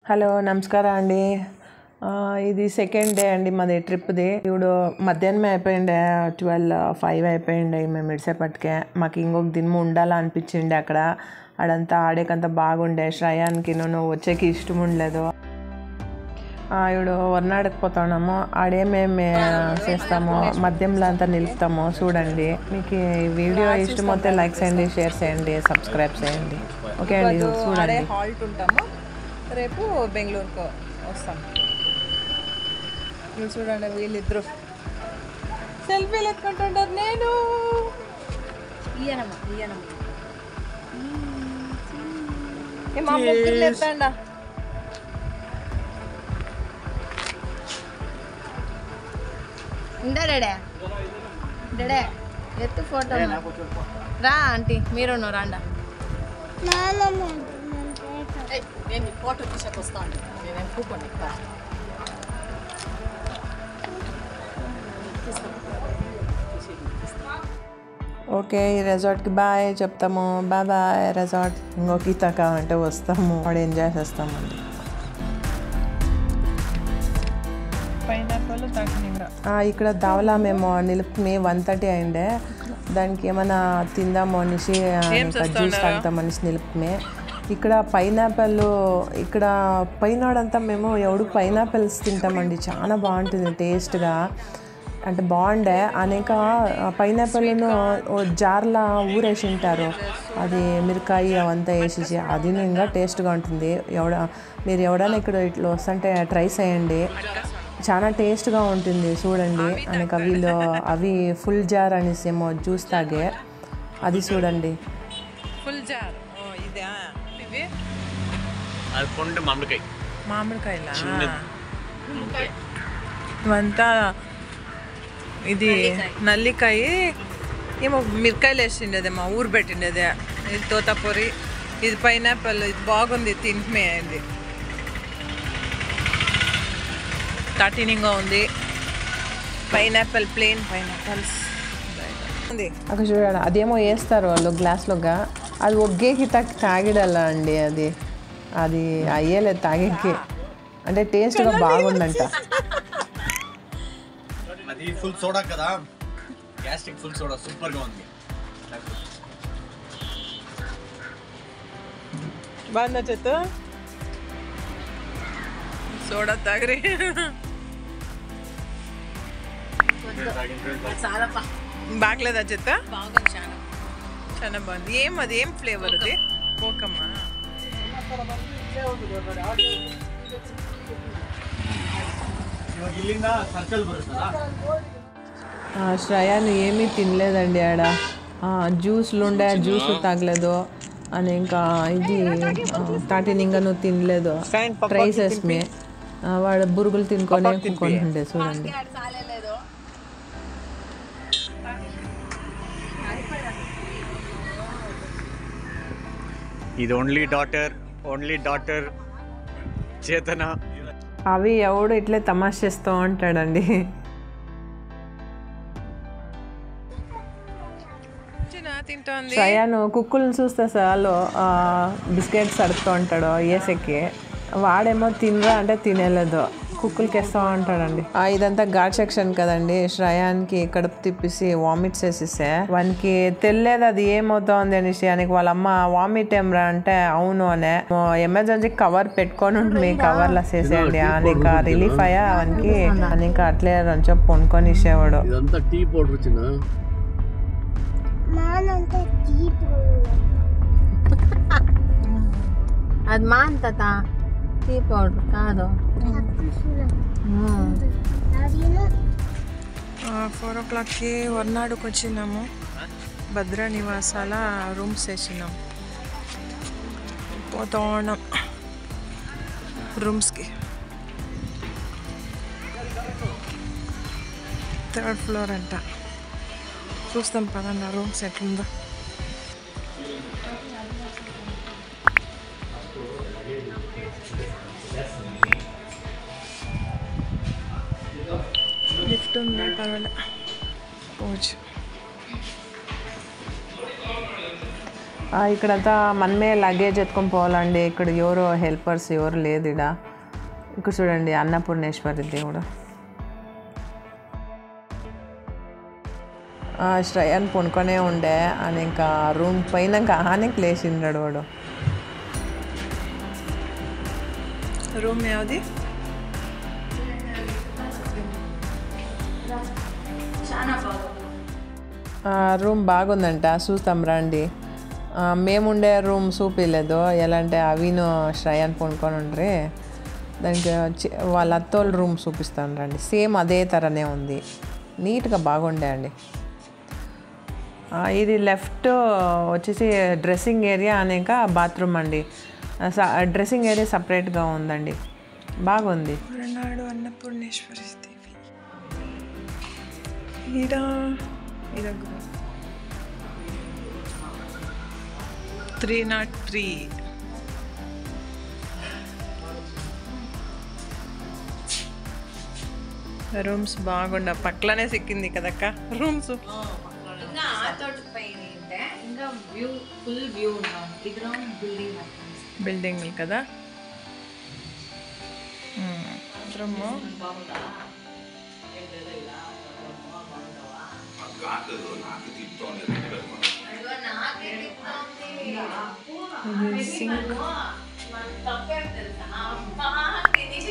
Hello నమస్కారం అండి. ఇది సెకండ్ డే అండి మాది ట్రిప్ది. ఇప్పుడు మధ్యాహ్నం అయిపోయిండే 12:05 అయిపోయిండే మేము ఇడిసేపటికే. మాకు ఇంకొక దినము ఉండాలా అనిపించిండే అక్కడ. ఆడంతా ఆడేకంతా బాగుండే. శ్రయానికి నువ్వు వచ్చేకి ఇష్టం ఉండలేదు. ఇప్పుడు వర్నాడుకు పోతున్నాము. ఆడేమేమి చేస్తాము మద్యంలో అంతా నిలుపుతాము చూడండి. మీకు ఈ వీడియో ఇష్టమైతే లైక్ చేయండి, షేర్ చేయండి, సబ్స్క్రైబ్ చేయండి. ఓకే అండి, చూడండి. హాల్ట్ ఉంటాము, రేపు బెంగళూరుకు వస్తాం. మీరు చూడండి, వీళ్ళిద్దరు సెల్ఫీలు ఎత్తుకుంటుంటారు. నేను మా ముగ్గురు ఎత్తండా. డడే ఎత్తు ఫోటో రా ఆంటీ, మీరు రాండా. నేను ఫోటో తీసాక వస్తాను. నేనేం కూపన్ ఓకే, ఈ రెసార్ట్కి బాయ్ చెప్తాము. Bye bye resort. ఇంకొక ఈత కావాలంటే వస్తాము, వాడు ఎంజాయ్ చేస్తామండి. ఇక్కడ దావలా మేము నిలుపుని 1:30 అయిండే. దానికి ఏమైనా తిందాము అనేసి జ్యూస్ తాగుతామనేసి నిలుపుని. ఇక్కడ పైనాపిల్, ఇక్కడ పైనాడంతా మేము ఎవడు పైనాపిల్స్ తింటామండి. చాలా బాగుంటుంది టేస్ట్గా, అంటే బాగుండే. అనేక పైనాపిల్ను జార్లా ఊరేసి ఉంటారు, అది మిరకాయ అవంతా వేసేసి, అది ఇంకా టేస్ట్గా ఉంటుంది. మీరు ఎవడైనా ఇక్కడ ఇట్లా వస్తుంటే ట్రై చేయండి, చాలా టేస్ట్గా ఉంటుంది చూడండి. అనేక వీళ్ళు అవి ఫుల్ జార్ అనేసి ఏమో జ్యూస్ తాగే, అది చూడండి. ఫుల్ జార్ మామిడికాయలా ఇవంతా. ఇది నల్లికాయ ఏమో మిరకాయలు వేసిండేది, మా ఊరు పెట్టిండేది. ఇది తోతాపూరి, ఇది పైనాపిల్. ఇది బాగుంది, తింటమే అయింది. కఠినంగా ఉంది పైనాపిల్, ప్లెయిన్ పైనాపిల్స్ ఉంది. అక్కడ చూడండి, అదేమో వేస్తారు వాళ్ళు గ్లాస్లోగా, అది ఒగ్గేకి తాగిడల్లా అండి. అది అయ్యేలేదు తాగేకి, అంటే టేస్ట్గా బాగుందంట. అది ఫుల్ సోడా కదా, గ్యాస్ట్రిక్ ఫుల్ సోడా సూపర్గా ఉంది. బాగుందా చెత్త సోడా తాగరి. బాగలేదా చెత్త? చాలా బాగుంది. అది ఏం ఫ్లేవర్? అది కోకమ్మా. శ్రయాన్ని ఏమీ తినలేదండి ఆడ. జ్యూస్లు ఉండే, జ్యూస్లు తాగలేదు అని. ఇంకా ఇది తాటినింగను తినలేదు. ట్రై చేసి వాడు బురుగులు తినుకొని కూకుంటుండే చూడండి. ఇది ఓన్లీ డాటర్ చేతన. అవి ఎవడు ఇట్లే తమాష చేస్తూ ఉంటాడండి. శ్రయాను కుక్కులను చూస్తే చాలు బిస్కెట్స్ అడుగుతూ ఉంటాడు ఏసెక్కి. వాడేమో తినరా అంటే తినేలేదు, కుక్కులకి వేస్తూ ఉంటాడండి. ఇదంతా ఘాట్ సెక్షన్ కదండి. శ్రయానికి కడుపు తిప్పేసి వామిట్స్ వేసేసే. వానికి తెలియదు అది ఏమవుతుంది అనేసి. ఆయనకి వాళ్ళ అమ్మ వామిట్ ఏమరా అంటే అవును అనే. ఎమర్జెన్సీ కవర్ పెట్టుకొని ఉంటుంది, కవర్లో వేసేయండి. అనేక రిలీఫ్ అయ్యా వానికి. అనేక అట్లే రంచో పొనుకొని ఇచ్చేవాడు. అది మా అంత టీ పౌడర్ కాదు. 4 o'clockకి వర్నాడుకు వచ్చినాము. భద్ర నివాసాల రూమ్స్ వేసినాం. పోతా ఉన్నాం రూమ్స్కి. 3rd floor అంట. చూస్తాం పదన్న రూమ్స్ ఎట్లుందో. లిఫ్ట్ ఉంది, పర్వాలే పోవచ్చు. ఇక్కడంతా మనమే లగేజ్ ఎత్తుకొని పోవాలండి. ఇక్కడ ఎవరు హెల్పర్స్ ఎవరు లేదు. ఇక్కడ చూడండి అన్నపూర్ణేశ్వరి దేవుడు. శ్రేయాన్ని పొనుకొనే ఉండే అని ఇంకా రూమ్ పైన ఇంకా ఆనికి లేచిండాడు వాడు. రూమ్ ఏది? రూమ్ బాగుందంట, చూస్తాం రండి. మేముండే రూమ్ చూపించలేదు. ఎలా అంటే అవిను శ్రేయాన్ని పొనుకొని ఉండ్రి, దానికి వాళ్ళ అత్తోళ్ళ రూమ్ చూపిస్తాను రండి. సేమ్ అదే తరనే ఉంది, నీట్గా బాగుండే అండి. ఇది లెఫ్ట్ వచ్చేసి డ్రెస్సింగ్ ఏరియా అనేక బాత్రూమ్ అండి. డ్రెస్సింగ్ ఏరియా సపరేట్గా ఉందండి, బాగుంది. అన్నపూర్ణేశ్వరి దేవి 303 రూమ్స్ బాగుండ. పక్కలనే సిక్కింది కదక్క రూమ్స్. బిల్డింగ్ కదా.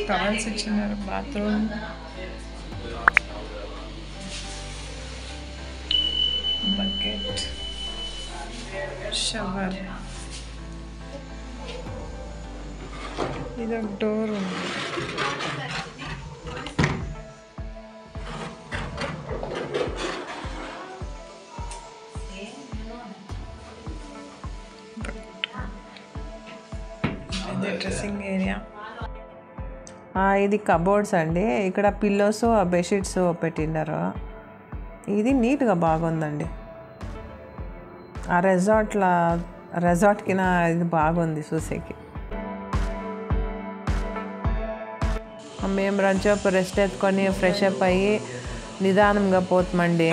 టవల్స్ ఇచ్చినారు. Bathroom, bucket, shower. ఇదొక డోర్ ఉంది. Dressing area. ఇది కబోర్డ్స్ అండి. ఇక్కడ పిల్లోస్ బెడ్షీట్స్ పెట్టినారు. ఇది నీట్గా బాగుందండి. ఆ రెసార్ట్కి ఇది బాగుంది చూసేకి. మేము రంచోపు రెస్ట్ ఎత్తుకొని ఫ్రెష్ అప్ అయ్యి నిదానంగా పోతామండి.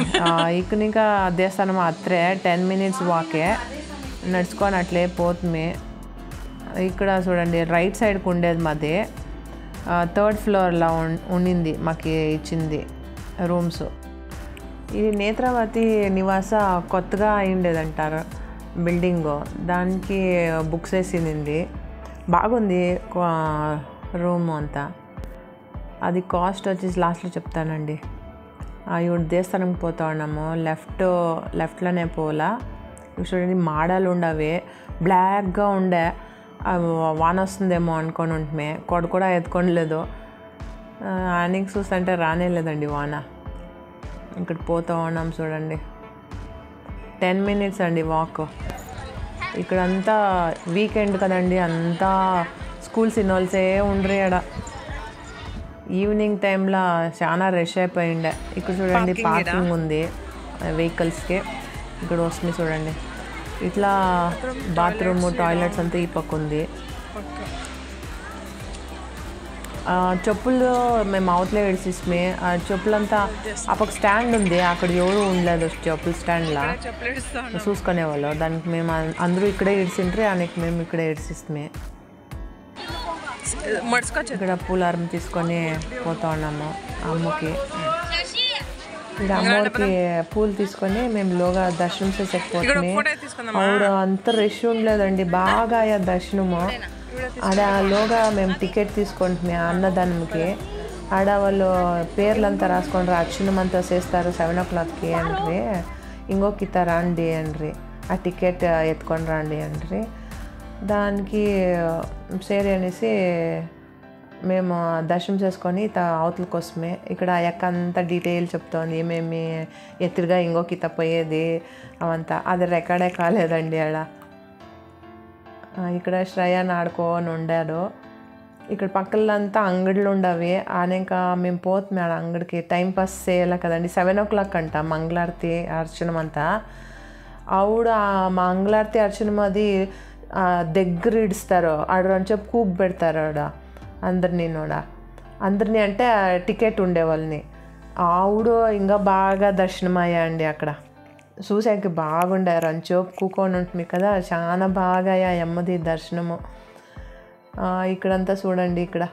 ఇంకా దేవస్థానం అత్రే 10 minutes వాకే, నడుచుకొని అట్లే పోతుంది. ఇక్కడ చూడండి రైట్ సైడ్కి ఉండేది మాది. 3rd floorలో ఉండింది మాకు ఇచ్చింది రూమ్స్. ఇది నేత్రావతి నివాస కొత్తగా అయిండేదంటారు బిల్డింగు, దానికి బుక్స్ వేసింది. బాగుంది రూమ్ అంతా. అది కాస్ట్ వచ్చేసి లాస్ట్లో చెప్తానండి. ఇప్పుడు దేవస్థానంకి పోతా ఉన్నాము. లెఫ్ట్లోనే పోలా. చూడండి మాడాలు ఉండవే, బ్లాక్గా ఉండే. వాన వస్తుందేమో అనుకొని ఉంటుమే, కొడు కూడా ఎత్తుకోలేదు. ఆయనకి చూస్తుంటే రానే లేదండి వాన. ఇక్కడ పోతా ఉన్నాం చూడండి. 10 minutes అండి వాక్. ఇక్కడంతా వీకెండ్ కదండి, అంతా స్కూల్స్ ఇన్వాల్సే ఉండ్రి. ఆడ ఈవినింగ్ టైంలో చాలా రష్ అయిపోయిండే. ఇక్కడ చూడండి పార్కింగ్ ఉంది వెహికల్స్కి. ఇక్కడ వస్తుంది చూడండి. ఇట్లా బాత్రూమ్, టాయిలెట్స్ అంతా ఈ పక్క ఉంది. చెప్పులు మేము అవుట్లే విడిసిమే. ఆ చెప్పులంతా ఆ పక్క స్టాండ్ ఉంది, అక్కడ ఎవరు ఉండలేదు చెప్పుల స్టాండ్లా చూసుకునేవాళ్ళు. దానికి మేము అందరూ ఇక్కడే ఇడిసిండ్రి, ఆయనకి మేము ఇక్కడే ఇడిసిస్తామే. ఇక్కడ పూలారం తీసుకొని పోతా ఉన్నాము అమ్మకి. ఇక్కడ అమ్మవారికి పూలు తీసుకొని మేము లోగా దర్శనం చేసేకపోతున్నాము. ఆవిడ అంత రష్ ఉండలేదండి, బాగా అయ్యా దర్శనము. ఆడ లోగా మేము టికెట్ తీసుకుంటున్నాం అన్నదానంకి. ఆడ వాళ్ళు పేర్లంతా రాసుకొని అర్చనం అంతా చేస్తారు 7 o'clockకి అండ్రి. ఇంకొక ఇత రండి అండ్రి, ఆ టికెట్ ఎత్తుకొని రండి అండ్రి. దానికి సరే అనేసి మేము దర్శనం చేసుకొని అవతల కోసమే. ఇక్కడ ఆ యొక్క అంతా డీటెయిల్ చెప్తోంది, ఏమేమి ఎత్తుగా ఇంకొక ఇత పోయేది అవంతా. అది రికార్డే కాలేదండి ఆడ. ఇక్కడ శ్రేయాన్ని ఆడుకొని ఉండారు. ఇక్కడ పక్కలంతా అంగడిలు ఉండవి. ఆనక మేము పోతున్నాం ఆడ అంగడికి, టైంపాస్ చేయాలి కదండి. 7 o'clock అంట మంగళారతి అర్చనం అంతా. ఆవిడ మా మంగళారతి అర్చనం అది దగ్గర ఇడుస్తారు. ఆడ చెప్పి కూక్ పెడతారు ఆడ అందరినీ అంటే టికెట్ ఉండేవాళ్ళని. ఆవిడ ఇంకా బాగా దర్శనం అయ్యా అండి అక్కడ. చూసాక బాగుండే రంచోపు కూకొని ఉంటుంది కదా, చాలా బాగా యమ్మది దర్శనము. ఇక్కడంతా చూడండి, ఇక్కడ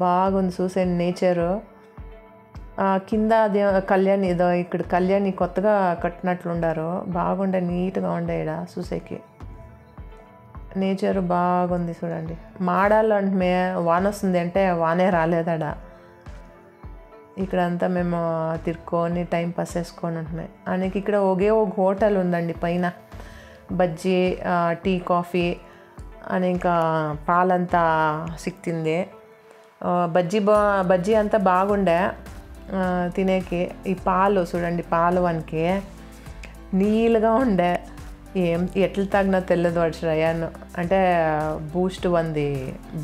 బాగుంది చూసే నేచరు. కింద అదే కళ్యాణి ఏదో ఇక్కడ కళ్యాణి కొత్తగా కట్టినట్లుండారు, బాగుండే నీట్గా ఉండే ఇక్కడ చూసేకి. నేచర్ బాగుంది చూడండి. మాడాలు అంటే వాన వస్తుంది అంటే వానే రాలేదాడ. ఇక్కడంతా మేము తిరుక్కొని టైం పాస్ చేసుకొని ఉంటున్నాయి. ఆయనకి ఇక్కడ ఒక హోటల్ ఉందండి పైన, బజ్జీ టీ కాఫీ అని ఇంకా పాలంతా సిక్కింది. బజ్జీ అంతా బాగుండే తినేకి. ఈ పాలు చూడండి, పాలు వనికి నీళ్ళుగా ఉండే, ఎట్లా తాగినా తెలియదు వాడు శ్రయాను. అంటే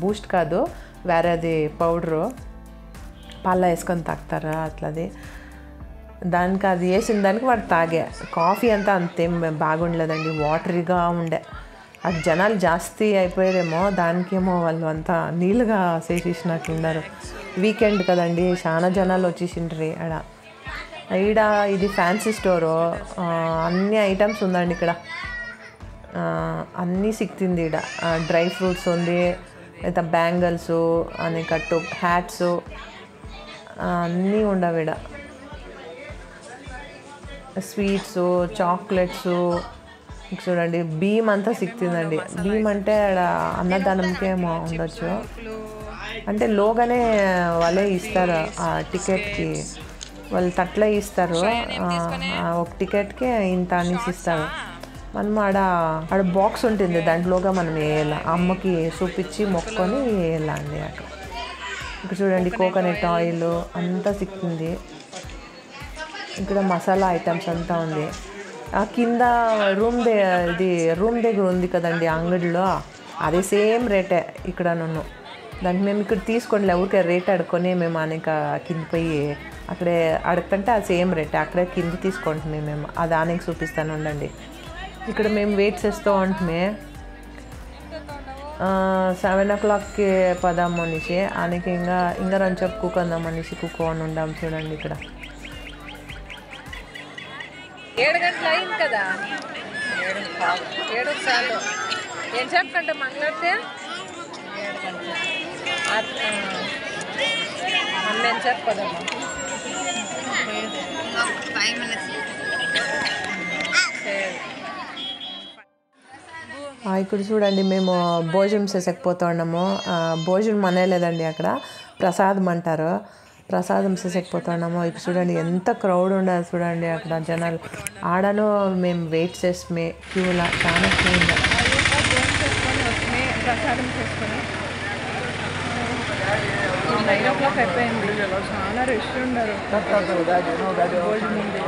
బూస్ట్ కాదు, వేరేది పౌడరు, పాల వేసుకొని తాగుతారా అట్లది. దానికి అది వేసిన దానికి వాడు తాగే. కాఫీ అంతా అంతేం బాగుండలేదండి, వాటరీగా ఉండే. అది జనాలు జాస్తి అయిపోయారేమో, దానికేమో వాళ్ళు అంతా నీళ్ళుగా చేసేసినట్లున్నారు. వీకెండ్ కదండి, చాలా జనాలు వచ్చేసిండ్రి ఆడ. ఈడ ఇది ఫ్యాన్సీ స్టోరు, అన్ని ఐటమ్స్ ఉందండి ఇక్కడ, అన్నీ సిక్కింది ఈడ. డ్రై ఫ్రూట్స్ ఉంది, అయితే బ్యాంగిల్స్ అని కట్టు హ్యాట్స్ అన్నీ ఉండవు ఈడ. స్వీట్స్, చాక్లెట్స్ చూడండి. భీమ్ అంతా సిక్కిందండి. భీమ్ అంటే ఆడ అన్నదానంకేమో ఉండొచ్చు, అంటే లోగానే వాళ్ళే ఇస్తారు ఆ టికెట్కి, వాళ్ళు తట్లే ఇస్తారు. ఒక టికెట్కి ఇంత అనేసి ఇస్తారు. మనం ఆడ బాక్స్ ఉంటుంది, దాంట్లోగా మనం వేయాల, అమ్మకి చూపించి మొక్కుకొని వేయాల అండి అక్కడ. ఇక్కడ చూడండి కోకోనట్ ఆయిల్ అంతా సిక్కింది. ఇక్కడ మసాలా ఐటమ్స్ అంతా ఉంది. కింద రూమ్ దగ్గర ఉంది కదండి అంగడిలో, అదే సేమ్ రేటే ఇక్కడ నన్ను. దానికి మేము ఇక్కడ తీసుకోండి, ఊరికే రేట్ అడుక్కొని మేము అనేక కింద పోయి అక్కడే అడగకంటే అది సేమ్ రేటే, అక్కడే కింద తీసుకుంటున్నాం మేము. అది ఆనకి చూపిస్తాను ఉండండి. ఇక్కడ మేము వెయిట్ చేస్తూ ఉంటుమే. 7 o'clockకి పదాం మనిషి ఆనకి ఇంకా రంచప్ కూకుందాం మనిషి కూకోని ఉండాం చూడండి. ఇక్కడ 7 గంటలు అయింది కదా, 7 చాలు. ఏం చెప్పంటే మాట్లాడితే 7 గంటలు అమ్మేం చెప్పదమ్మా. ఇక్కడ చూడండి, మేము భోజనం చేసేకపోతూ ఉన్నాము. భోజనం అనేలేదండి, అక్కడ ప్రసాదం అంటారు, ప్రసాదం చేసేకపోతూ ఉన్నాము. ఇక్కడ చూడండి ఎంత క్రౌడ్ ఉండదు చూడండి, అక్కడ జనాలు. ఆడను మేము వెయిట్ చేస్తే క్యూలా చాలా క్యూ ఉంది. ప్రసాదం చేసుకొని 9 o'clock అయిపోయింది, చాలా రష్ ఉండరు. భోజనం ఉంది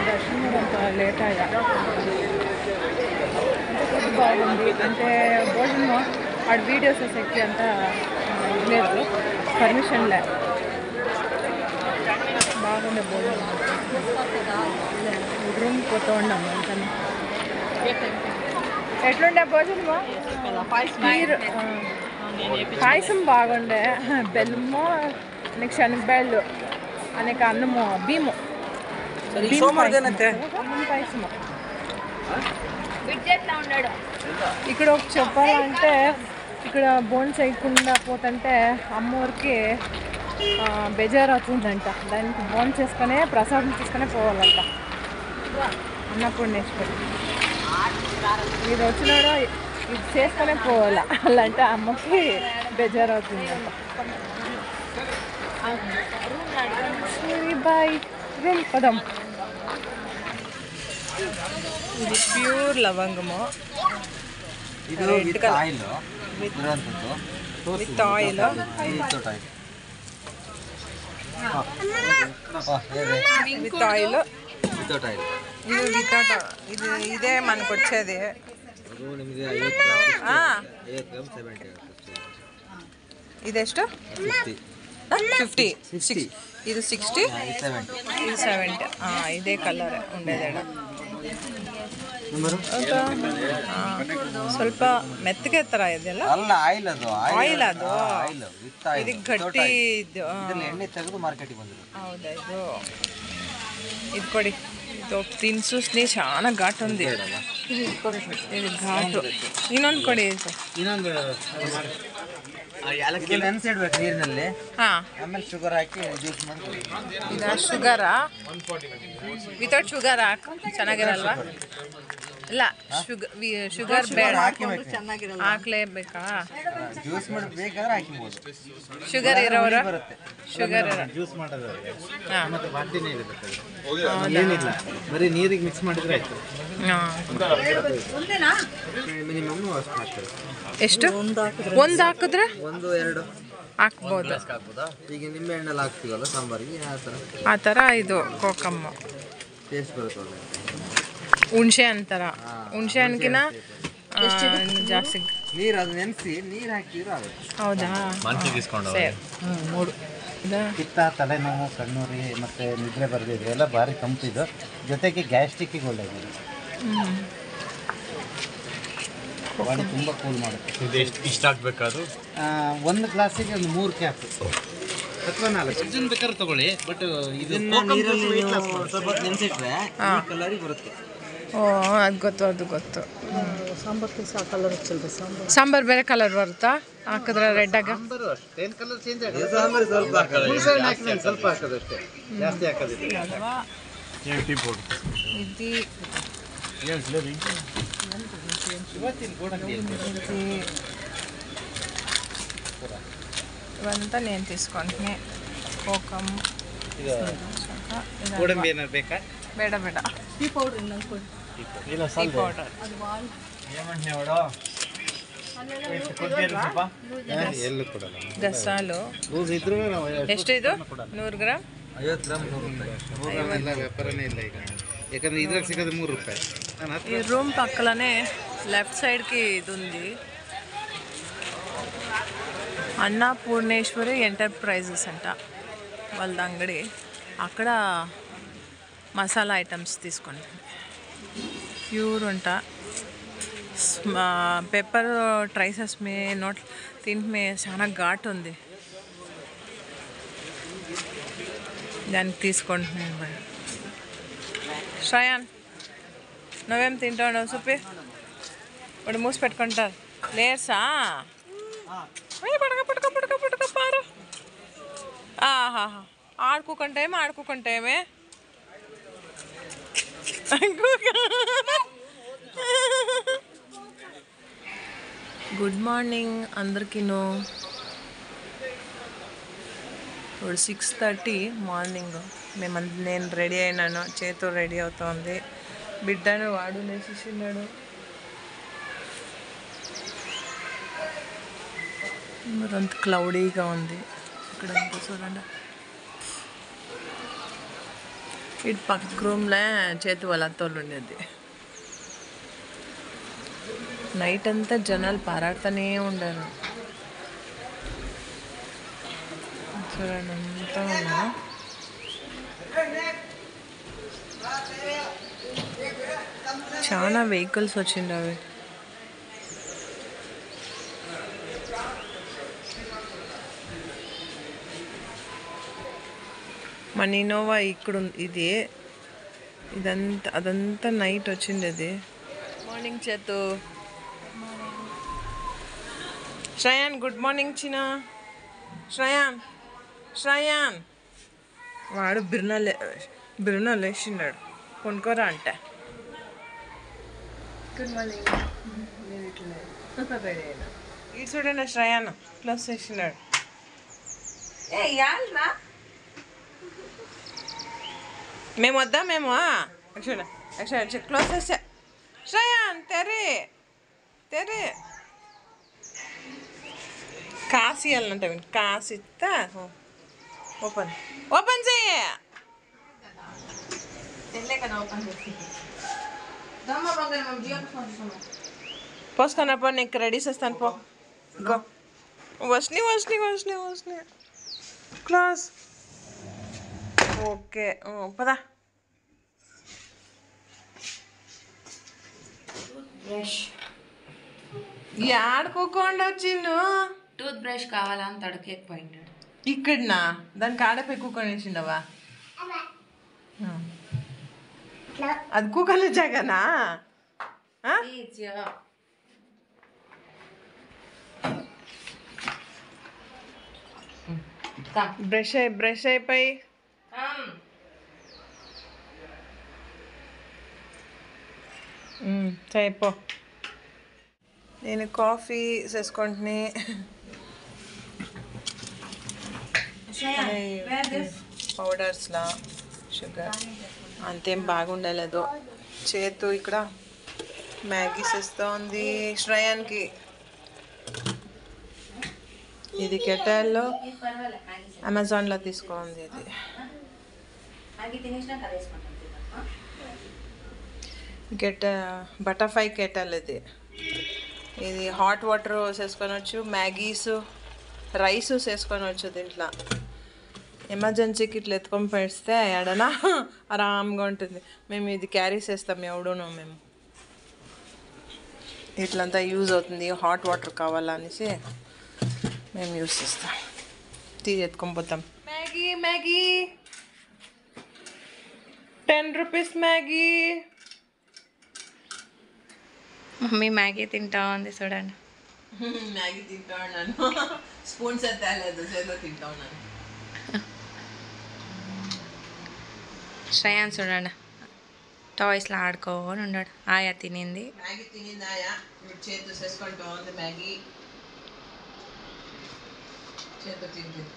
దర్శనం అంత లేట్ అయ్యా. అంటే బాగుంది, అంటే భోజనం ఆడ వీడియోస్ వేసేకి అంతా లేదు, పర్మిషన్ లే. బాగుండే భోజనం. రూమ్కి పోతూ ఉన్నాము అంతా. ఎట్లుండే భోజనము? పాయసం బాగుండే, బెల్లము, నెక్స్ట్ శనగబేళ్ళు, అనేక అన్నము, భీము, అన్నం పాయసము. ఇక్కడ ఒక చెప్పాలంటే, ఇక్కడ బోన్ చేయకుండా పోతుంటే అమ్మవారికి బేజారు అవుతుందంట. దానికి బోన్ చేసుకునే ప్రసాదం తీసుకునే పోవాలంట అన్నపూర్ణేశ్వరి. ఇది వచ్చినాడో ఇది చేసుకునే పోవాలా, అలాంటే అమ్మకి బేజారు అవుతుందంట. బాయ్ రూమ్ పదం. ఇది ప్యూర్ లవంగము, విత్ ఆయిల్, విత్ ఆయిల్. ఇది వితౌట్, ఇదే మనకు వచ్చేది. ಇದೆಷ್ಟು 50 ಇದು 60 ಇದು 70 ಇದೇ ಕಲರ್ ఉండేదಡ ಸ್ವಲ್ಪ ಮೆತ್ತಗೆ ತರ ಇದೆಲ್ಲ ಅಲ್ಲ ಆಯಿಲ್ ಅದು ಇದು ಗಟ್ಟಿ ಇದರಲ್ಲಿ ಎಣ್ಣೆ ತೆಗೆದು ಮಾರ್ಕೆಟಿಗೆ ಬಂದಿದೆ ಹೌದಾ ಇದು ಕೊಡಿ ಇದು ತಿನ್ಸುಸ್ನಿ చాలా ಘಾಟ್ ఉంది ఇది ಘಾಟು ಇನ್ನೊಂದು ಕೊಡಿ ಇನ್ನೊಂದು ಯಾಲಕ್ಕಿ ನೆನೆಸಿಡ್ಬೇಕು ನೀರಿನಲ್ಲಿ ಆಮೇಲೆ ಶುಗರ್ ಹಾಕಿ ಜ್ಯೂಸ್ ಮಾಡಿ ಇದು ಶುಗರಾ ವಿತೌಟ್ ಶುಗರ್ ಹಾಕು ಚೆನ್ನಾಗಿರಲ್ವಾ ಇಲ್ಲ ಶುಗರ್ ಬೇಡ ಹಾಕ್ಲೇಬೇಕಾ ಜ್ಯೂಸ್ ಮಾಡಿ ಬೇಕಾದ್ರೆ ಹಾಕಿಬೋದು ಶುಗರ್ ಇರೋರು ಶುಗರ್ ಜ್ಯೂಸ್ ಮಾಡೋದು ಮತ್ತೆ ಬಾಟ್ಲಿ ನೀರು ಏನಿಲ್ಲ ಬರೀ ನೀರಿಗೆ ಮಿಕ್ಸ್ ಮಾಡಿದ್ರೆ ಆಯ್ತು ಮಿನಿಮಮ್ ಅಷ್ಟು ಹಾಕ್ತದೆ ಎಷ್ಟು ಒಂದು ಹಾಕಿದ್ರೆ ಒಂದು ಎರಡು ಹಾಕ್ಬೋದು ಈಗ ನಿಂಬೆ ಹಣ್ಣೆಲ್ಲ ಹಾಕ್ತೀವಲ್ಲ ಸಾಂಬಾರಿಗೆ ಆ ಥರ ಇದು ಕೋಕಮ್ಮ ಟೇಸ್ಟ್ ಬರುತ್ತೆ ಹುಣಸೆ ಅಂತಾರ ಹುಣಸೆ ಹಣ್ಣಿನ ಜಾಸ್ತಿ ನೀರು ಅದು ನೆನೆಸಿ ನೀರು ಹಾಕಿದ್ರೆ ಆಗುತ್ತೆ ಹೌದಾ ಸರಿ ಮೂರು ಪಿತ್ತ ತಲೆನೋವು ಕಣ್ಣೂರಿ ಮತ್ತು ನಿದ್ರೆ ಬರೆದಿದ್ರು ಎಲ್ಲ ಭಾರಿ ತಂಪಿದ್ದು ಜೊತೆಗೆ ಗ್ಯಾಸ್ಟ್ರಿಕ್ಕಿಗೆ ಒಳ್ಳೆಯದು ಬಾಡಿ ತುಂಬ ಕೂಲ್ ಮಾಡುತ್ತೆ ಇದು ಇಷ್ಟ ಆಗಬೇಕಾದ್ರು ಒಂದು ಗ್ಲಾಸಿಗೆ ಒಂದು 3 ಕ್ಯಾಪ್ ಅಥವಾ 4 ಇದನ್ನು ಬೇಕಾದ್ರೆ ತಗೊಳ್ಳಿ ಬಟ್ ಇದನ್ನು ನೀರಲ್ಲಿ ಸ್ವಲ್ಪ ನೆನೆಸಿಟ್ರೆ ಈ ಕಲರಿಗೆ ಬರುತ್ತೆ ಓ ಅದು ಗೊತ್ತು ಅದು ಗೊತ್ತು ಸಾಂಬಾರು ಬೇರೆ ಕಲರ್ ಬರುತ್ತಾ ಹಾಕಿದ್ರೆ ರೆಡ್ ಆಗ ಸಾಂಬಾರು ಅಷ್ಟೇನು ಕಲರ್ ಚೇಂಜ್ ಆಗುತ್ತೆ ಸಾಂಬಾರು ಸ್ವಲ್ಪ ಹಾಕೋದು ಸ್ವಲ್ಪ ಹಾಕೋದು ಅಷ್ಟೇ ಜಾಸ್ತಿ ಹಾಕೋದಿಲ್ಲ ఇవంతా నేను తీసుకొని కోకం ಗೋಡಂಬಿ ಏನಾದ್ರು ಬೇಕಾ ಬೇಡ ಬೇಡ ಟೀ ಪೌಡರ್ ಇಲ್ಲ ಟೀ ಪೌಡರ್ ಎಲ್ಲೂ ಕೊಡಲ್ಲ ಗಸಾಲು ರೂಲ್ಸ್ ಇದ್ರೂ ಎಷ್ಟು ಇದು 100 ಗ್ರಾಮ್ 50 ಗ್ರಾಮ್ ಎಲ್ಲ ವ್ಯಾಪಾರನೇ ಇಲ್ಲ ಈಗ ಯಾಕಂದ್ರೆ ಇದ್ರಾಗ ಸಿಗೋದು 3 ರೂಪಾಯಿ ఈ రూమ్ పక్కలనే లెఫ్ట్ సైడ్కి ఇది ఉంది అన్నపూర్ణేశ్వరి ఎంటర్ప్రైజెస్ అంట వాళ్ళ అంగడి అక్కడ మసాలా ఐటమ్స్ తీసుకోండి ప్యూర్ అంట పెప్పర్ ట్రైసెస్ మే నోట్ తింటే చాలా ఘాట్ ఉంది దానికి తీసుకుంటున్నాను శ్రయాన్ నువ్వేం తింటావు చూపి ఇప్పుడు మూసి పెట్టుకుంటారు లేర్సా పడక పడక పడక పడక పారు ఆహా ఆడుకోకుంటేమే గుడ్ మార్నింగ్ అందరికీను ఇప్పుడు 6:30 మార్నింగ్ నేను రెడీ అయినాను చేతో రెడీ అవుతోంది బిడ్డను వాడు నేసేసినాడు మరంత క్లౌడీగా ఉంది ఇక్కడ అంతా చూడండి ఇటు పక్క రూమ్లో చేతి వాళ్ళ అత్తోళ్ళు ఉండేది నైట్ అంతా జనాలు పారాడుతూనే ఉండారు చూడండి అంతా ఉన్నా చాలా వెహికల్స్ వచ్చిండు అవి మన ఇన్నోవా ఇక్కడ ఇది అదంతా నైట్ వచ్చింది అది మార్నింగ్ చేతు శ్రయాన్ గుడ్ మార్నింగ్ చిన్న శ్రయాన్ వాడు బిరున లేచిన్నాడు కొనుక్కోరా అంటే గుడ్ మార్నింగ్ రెడీ అయినా ఇటు చూడండి శ్రయాన్ క్లోజ్ చేసినాడు మేము వద్దామేమో చూడండి క్లోజ్ చేసా శ్రయాన్ తెరి కాసి వెళ్ళంట కాసి ఇస్తా ఓపెన్ చెయ్యి పోసుకున్నప్ప నీకు రెడీ చేస్తాను పో గో వస్ని క్లాస్ ఓకే పదా ఆడుకోకుండా వచ్చిండు టూత్ బ్రష్ కావాలని తడకేకపోయింటాడు ఇక్కడనా దానికి ఆడపెక్కుకొని వేసిండవా అది కుక్కల జాగానా బ్రష్ అయిపోయి అయిపో. నేను కాఫీ చేసుకుంటుని పౌడర్స్లా షుగర్ అంతేం బాగుండలేదు. చేతు ఇక్కడ మ్యాగీ చేస్తోంది శ్రేయాన్కి. ఇది కెటల్లో అమెజాన్లో తీసుకోండి. ఇది బటర్ఫ్లై కెటల్. ఇది హాట్ వాటర్ చేసుకోనొచ్చు, మ్యాగీస్ రైస్ చేసుకోనొచ్చు. దీంట్లో ఎమర్జెన్సీకి ఇట్లా ఎత్తుకొని పెడితే ఎడనా ఆరామ్గా ఉంటుంది. మేము ఇది క్యారీ చేస్తాం ఎవడూనో. మేము ఇట్లంతా యూజ్ అవుతుంది. హాట్ వాటర్ కావాలనేసి మేము యూజ్ చేస్తాం. ఎత్తుకొని పోతాం. Maggi 10 rupees Maggi. Mummy Maggi తింటా ఉంది చూడండి. మ్యాగీ తింటా ఉన్నాను. స్పూన్స్ తేలేదు, చేతిలో తింటా ఉన్నాను. శ్రేయాన్ చూడండి టాయ్స్లో ఆడుకోని ఉన్నాడు. ఆయా తినింది. మ్యాగీ తినింది ఆయా. చేతితో చేసుకుంటూ ఉంది మ్యాగీ. చేతితో తింటుంది.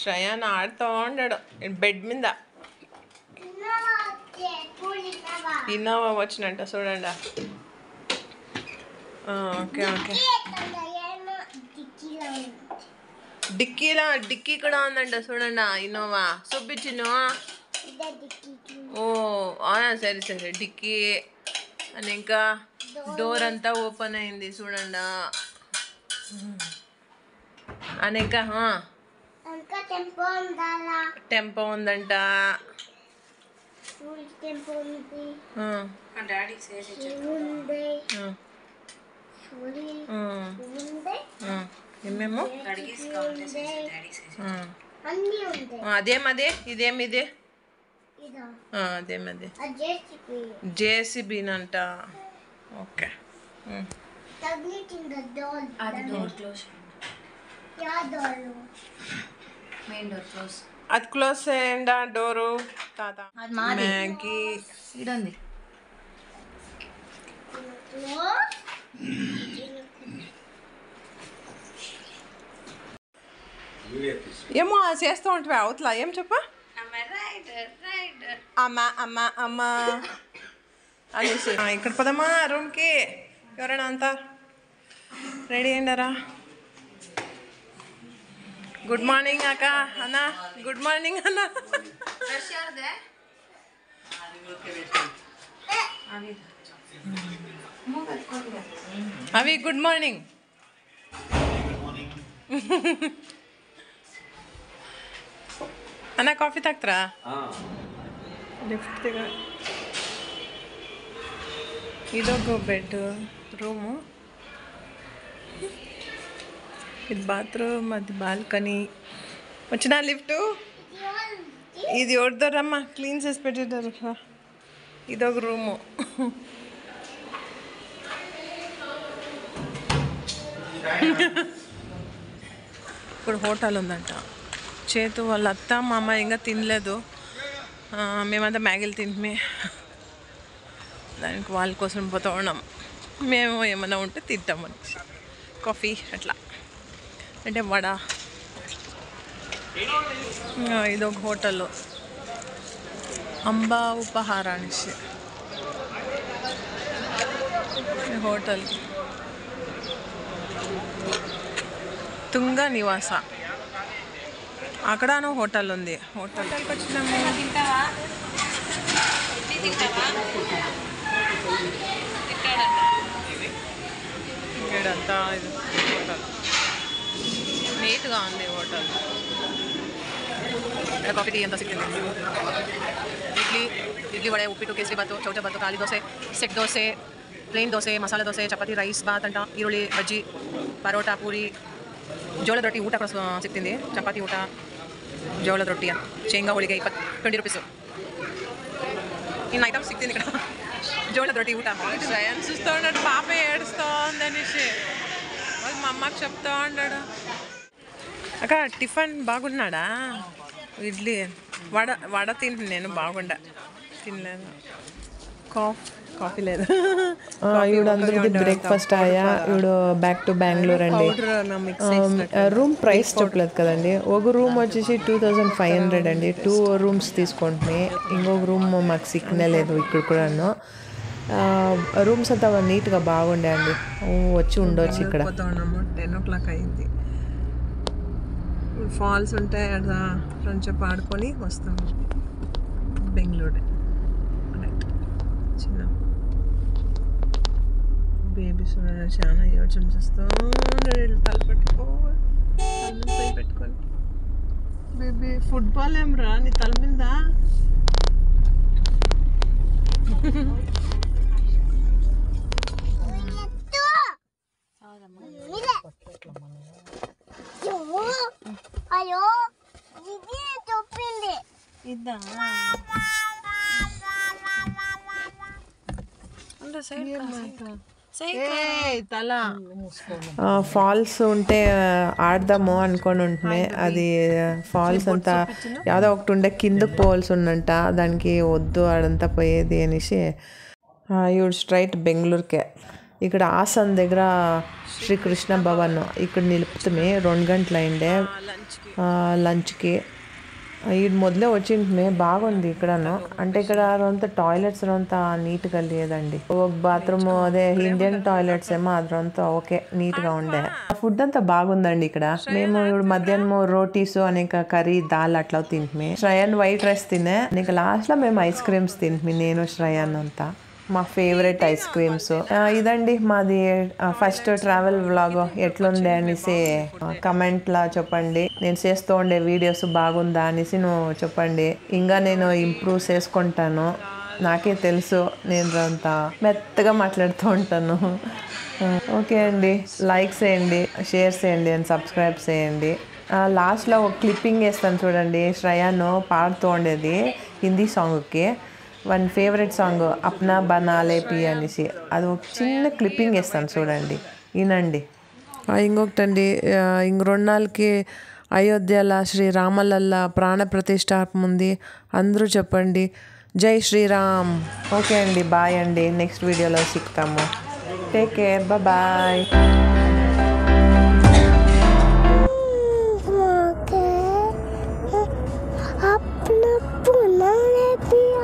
శ్రేయాన్ ఆడుతూ ఉన్నాడు బెడ్ మీద. ఇన్నోవా వచ్చినట్ట చూడండి. Okay okay. డిక్కీ కూడా ఉందంట చూడండి. ఇన్నోవా చూపించిను. ఓ సరే సరే డిక్కీ అని. ఇంకా డోర్ అంతా ఓపెన్ అయింది చూడండి. అని ఇంకా టెంపో ఉందంట. ఏమేమో అదేమదే ఇదేమిది అదేమది జేసీబీనంట. ఓకే. అది క్లోజ్ చేయండి డోరు. తాత మ్యాగీ ఏమో చేస్తూ ఉంటావా అవతల? ఏం చెప్పా? అమ్మ అమ్మ అమ్మ అనేసి. ఇక్కడ పదమ్మా రూమ్కి. ఎవరైనా అంతా రెడీ అయిండారా? గుడ్ మార్నింగ్ అక్క. అన్న గుడ్ మార్నింగ్ అన్న. అవి గుడ్ మార్నింగ్. అన్న కాఫీ తాగుతారా? లిఫ్ట్ దిగ. ఇదొక బెడ్ రూము. ఇది బాత్రూమ్, అది బాల్కనీ. వచ్చిన లిఫ్ట్. ఇది ఎవరిదోరమ్మా క్లీన్ చేసి పెట్టేటారు. ఇదొక రూము. ఇప్పుడు హోటల్ ఉందంట. చేతు వాళ్ళ అత్త మా అమ్మ ఇంకా తినలేదు. మేమంతా మ్యాగీలు తింటే దానికి వాళ్ళ కోసం పోతూ ఉన్నాం. మేము ఏమైనా ఉంటే తింటామని. కాఫీ అట్లా అంటే వడ. ఇదొక హోటల్ అంబా ఉపహార అనేసి హోటల్. తుంగ నివాస అక్కడను హోటల్ ఉంది. హోటల్కి వచ్చినాము. ఇక్కడంతా ఇది హోటల్ నీట్గా ఉంది. హోటల్ కాఫీ టీ ఎంత సిక్కింది. इडली वड़े उप्पिಟ್ಟು केसरी बात चौटे बात काली दोसे सेट दोसे प्लेन दोसे मसाला दोसे चपाती रईस बात अंट ಈರುಳ್ಳಿ ಬಜ್ಜಿ ಪರೋಟ ಪೂರಿ ಜೋಳದ ರೊಟ್ಟಿ ಊಟ ಕೂಡ ಸಿಗ್ತಿದೆ ಚಪಾತಿ ಊಟ ಜೋಳದ ರೊಟ್ಟಿ ಶೇಂಗಾ ಹೋಳಿಗೆ 20 ರೂಪಾಯಿ ಇನ್ನು ಐಟಮ್ಸ್ ಸಿಗ್ತಿದೆ ఇక్కడ జోಳದ రొట్టి ఊట శ్రయాన్ చూస్తూ ఉన్నాడు పాప ఏడుస్తోందనేసి వాళ్ళు మా అమ్మకి చెప్తా ఉన్నాడు అక్క టిఫిన్ బాగున్నాడా ఇడ్లీ వడ తింటున్నాను నేను బాగుండా తినలేదు కాఫీ లేదు ఇవిడు అందరిది బ్రేక్ఫాస్ట్ ఆయా ఇవిడు బ్యాక్ టు బెంగళూరు అండి రూమ్ ప్రైస్ చెప్పలేదు కదండి ఒక రూమ్ వచ్చేసి 2500 అండి 2 రూమ్స్ తీసుకుంటున్నాయి ఇంకొక రూమ్ మాకు సిగ్నల్ లేదు ఇక్కడ కూడాను రూమ్స్ అంతా నీట్గా బాగుండే అండి వచ్చి ఉండొచ్చు ఇక్కడ 10 o'clock అయింది ఫాల్స్ ఉంటాయి అట్లా కొంచెం ఆడుకొని వస్తాము బెంగళూరు చిన్న బేబీస్ చాలా యోచన చేస్తూ తల పెట్టుకొని బేబీ ఫుట్బాల్ ఏం రా నీ తల మీద అయ్యో ఇది చెప్పింది ఇద్దా ఫాల్స్ ఉంటే ఆడదాము అనుకొని ఉంటున్నాయి అది ఫాల్స్ అంతా ಯಾವುದೋ ఒకటి ఉండే కిందకు పోవాల్సి ఉందంట దానికి వద్దు ఆడంతా పోయేది అనేసి ఇవి స్ట్రైట్ బెంగళూరుకే ఇక్కడ ఆసన్ దగ్గర శ్రీకృష్ణ భవన్ ఇక్కడ నిలుపుతామే 2 గంటలు అయిండే లంచ్కి ఇది మొదలే వచ్చింటే బాగుంది ఇక్కడను అంటే ఇక్కడ అంతా టాయిలెట్స్ అంతా నీట్గా లేదండి ఒక బాత్రూమ్ అదే ఇండియన్ టాయిలెట్స్ ఏమో అదంతా ఓకే నీట్గా ఉండే ఫుడ్ అంతా బాగుందండి ఇక్కడ మేము ఇప్పుడు మధ్యాహ్నం రోటీస్ అనేక కర్రీ దాల్ అట్లా తింటుమే శ్రయాన్ వైట్ రైస్ తినే నీకు లాస్ట్ లో మేము ఐస్ క్రీమ్స్ తింటుమే నేను శ్రయాన్ అంతా మా ఫేవరెట్ ఐస్ క్రీమ్స్ ఇదండి మాది ఫస్ట్ ట్రావెల్ వ్లాగ్ ఎట్లుండే అనేసి కమెంట్లా చెప్పండి నేను చేస్తూ ఉండే వీడియోస్ బాగుందా అనేసి నువ్వు చెప్పండి ఇంకా నేను ఇంప్రూవ్ చేసుకుంటాను నాకే తెలుసు నేను అంతా మెత్తగా మాట్లాడుతూ ఉంటాను ఓకే అండి లైక్ చేయండి షేర్ చేయండి అండ్ సబ్స్క్రైబ్ చేయండి లాస్ట్లో ఒక క్లిప్పింగ్ వేస్తాను చూడండి శ్రయాను పాడుతూ ఉండేది హిందీ సాంగ్కి one favourite song Apna బనాలే P అనేసి అది ఒక చిన్న క్లిప్పింగ్ వేస్తాను చూడండి వినండి ఇంకొకటండి ఇంక 2 నాళ్ళకి అయోధ్యలో శ్రీరామలల్లా ప్రాణ ప్రతిష్టాపన ఉంది అందరూ చెప్పండి జై శ్రీరామ్ ఓకే అండి బాయ్ అండి నెక్స్ట్ వీడియోలో సిక్తాము టేక్ కేర్ బాయ్ अपना पुना ले पिया